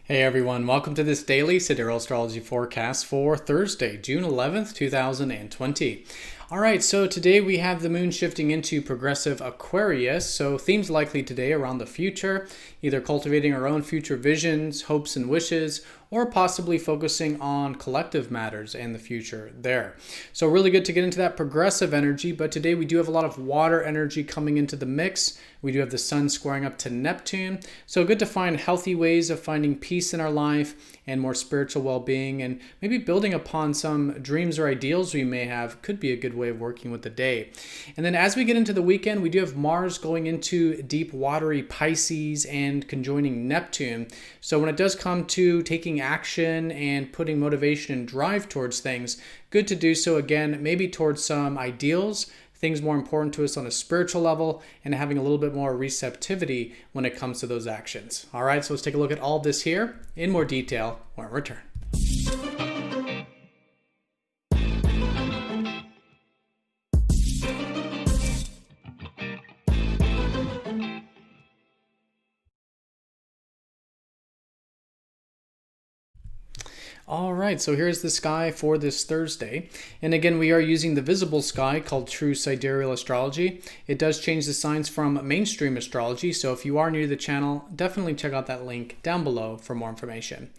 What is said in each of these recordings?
Hey everyone, welcome to this daily Sidereal Astrology forecast for Thursday, June 11th, 2020. All right, so today we have the moon shifting into progressive Aquarius, so themes likely today around the future, either cultivating our own future visions, hopes and wishes, or possibly focusing on collective matters and the future there. So really good to get into that progressive energy, but today we do have a lot of water energy coming into the mix. We do have the sun squaring up to Neptune, so good to find healthy ways of finding peace in our life and more spiritual well-being, and maybe building upon some dreams or ideals we may have could be a good way of working with the day. And then as we get into the weekend, we do have Mars going into deep watery Pisces and conjoining Neptune. So when it does come to taking action and putting motivation and drive towards things, good to do so again, maybe towards some ideals, things more important to us on a spiritual level, and having a little bit more receptivity when it comes to those actions. All right, so let's take a look at all of this here in more detail when we return. All right, so here's the sky for this Thursday. And again, we are using the visible sky called True Sidereal Astrology. It does change the signs from mainstream astrology, so if you are new to the channel, definitely check out that link down below for more information.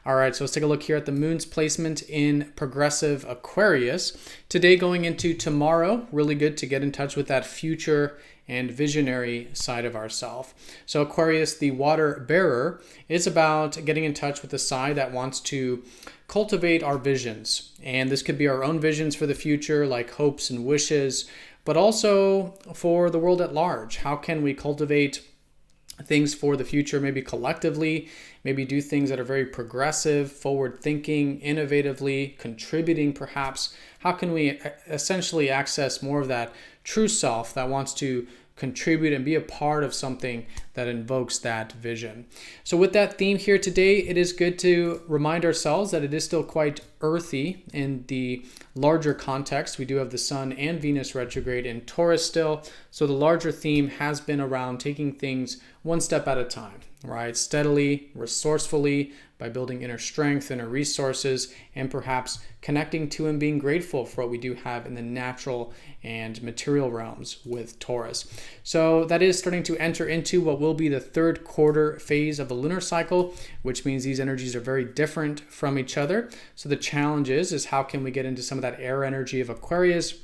All right, so let's take a look here at the moon's placement in progressive Aquarius. Today going into tomorrow, really good to get in touch with that future and visionary side of ourself. So Aquarius, the water bearer, is about getting in touch with the side that wants to cultivate our visions. And this could be our own visions for the future, like hopes and wishes, but also for the world at large. How can we cultivate things for the future, maybe collectively, maybe do things that are very progressive, forward-thinking, innovatively, contributing perhaps? How can we essentially access more of that true self that wants to contribute and be a part of something that invokes that vision? So with that theme here today, it is good to remind ourselves that it is still quite earthy in the larger context. We do have the Sun and Venus retrograde in Taurus still, so the larger theme has been around taking things one step at a time, right? Steadily, resourcefully, by building inner strength, inner resources, and perhaps connecting to and being grateful for what we do have in the natural and material realms with Taurus. So that is starting to enter into what will be the third quarter phase of the lunar cycle, which means these energies are very different from each other. So the challenge is how can we get into some of that air energy of Aquarius,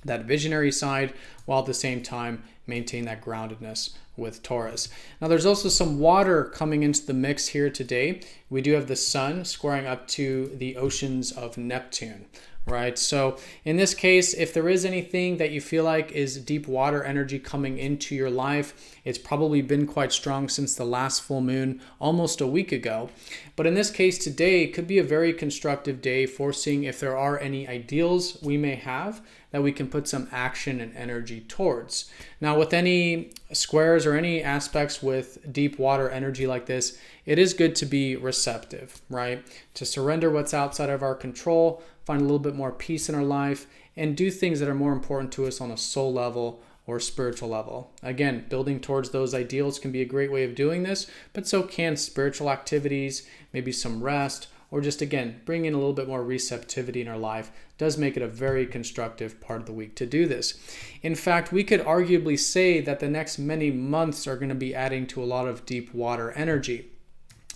that visionary side, while at the same time maintain that groundedness with Taurus. Now there's also some water coming into the mix here today. We do have the sun squaring up to the oceans of Neptune, right? So in this case, if there is anything that you feel like is deep water energy coming into your life, it's probably been quite strong since the last full moon almost a week ago. But in this case today could be a very constructive day for seeing if there are any ideals we may have that we can put some action and energy towards. Now with any squares or any aspects with deep water energy like this, it is good to be receptive, right? To surrender what's outside of our control, find a little bit more peace in our life, and do things that are more important to us on a soul level or spiritual level. Again, building towards those ideals can be a great way of doing this, but so can spiritual activities, maybe some rest, or just again, bring in a little bit more receptivity in our life does make it a very constructive part of the week to do this. In fact, we could arguably say that the next many months are going to be adding to a lot of deep water energy.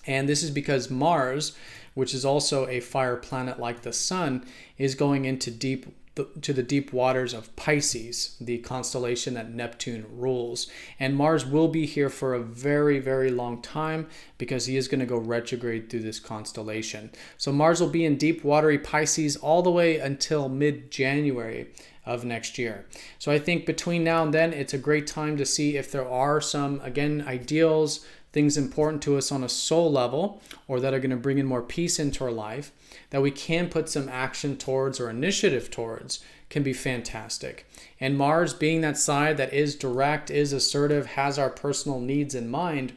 And this is because Mars, which is also a fire planet like the sun, is going into the deep waters of Pisces, the constellation that Neptune rules. And Mars will be here for a very, very long time because he is going to go retrograde through this constellation. So Mars will be in deep watery Pisces all the way until mid-January of next year. So I think between now and then, it's a great time to see if there are some, again, ideals, things important to us on a soul level, or that are going to bring in more peace into our life, that we can put some action towards or initiative towards, can be fantastic. And Mars being that side that is direct, is assertive, has our personal needs in mind,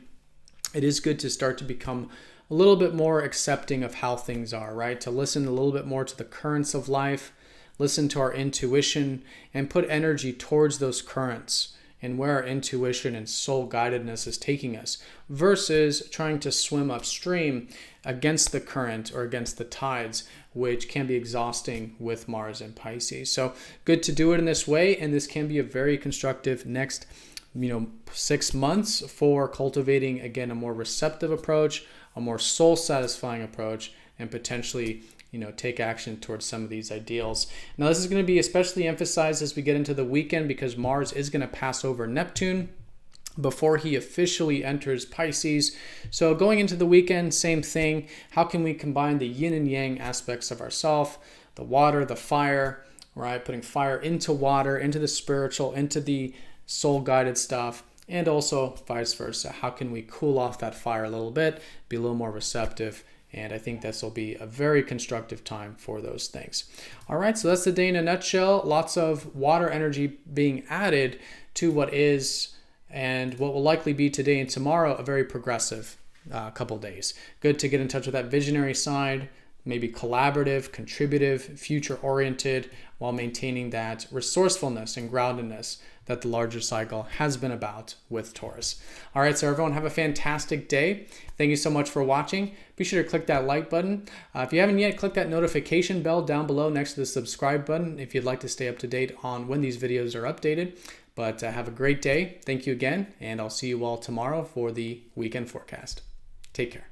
it is good to start to become a little bit more accepting of how things are, right? To listen a little bit more to the currents of life, listen to our intuition, and put energy towards those currents and where our intuition and soul guidedness is taking us versus trying to swim upstream against the current or against the tides, which can be exhausting with Mars in Pisces. So good to do it in this way, and this can be a very constructive next 6 months for cultivating, again, a more receptive approach, a more soul satisfying approach, and potentially take action towards some of these ideals. Now, this is going to be especially emphasized as we get into the weekend because Mars is going to pass over Neptune before he officially enters Pisces. So going into the weekend, same thing. How can we combine the yin and yang aspects of ourself, the water, the fire, right? Putting fire into water, into the spiritual, into the soul-guided stuff, and also vice versa. How can we cool off that fire a little bit, be a little more receptive? And I think this will be a very constructive time for those things. All right, so that's the day in a nutshell. Lots of water energy being added to what is and what will likely be today and tomorrow a very progressive couple days. Good to get in touch with that visionary side, maybe collaborative, contributive, future-oriented, while maintaining that resourcefulness and groundedness that the larger cycle has been about with Taurus. All right, so everyone have a fantastic day. Thank you so much for watching. Be sure to click that like button. If you haven't yet, click that notification bell down below next to the subscribe button if you'd like to stay up to date on when these videos are updated. But have a great day. Thank you again, and I'll see you all tomorrow for the weekend forecast. Take care.